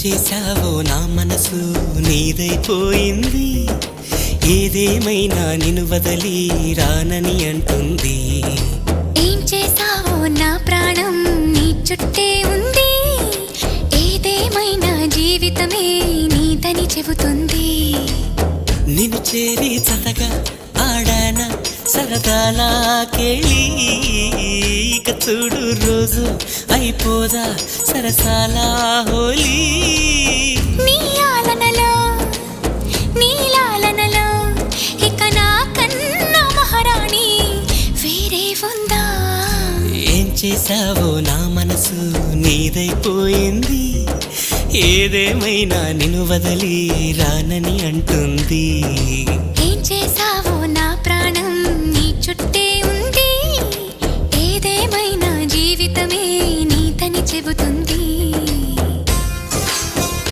చేశావో నా మనసు నీదైపోయింది, ఏదేమైనా నిన్ను వదలి రానని అంటుంది. ఏం చేశావో నా ప్రాణం నీ చుట్టే ఉంది, ఏదేమైనా జీవితమే నీదని చెబుతుంది. నిన్ను చేరి చతగా ఆడాన సరదాలా కేళి, ఇక చూడు రోజు అయిపోదా సరసాల హోలీ. నీ ఆలనలో నీ లాలనలో ఇక నా కన్నా మహారాణి వేరే ఉందా? ఏం చేశావో నా మనసు నీదైపోయింది, ఏదేమైనా నిన్ను వదలి రానని అంటుంది. ఏం చేశావో నా ప్రాణం నీ చుట్టే ఉంది, ఏదేమైనా జీవితమే నీదని చెబుతుంది.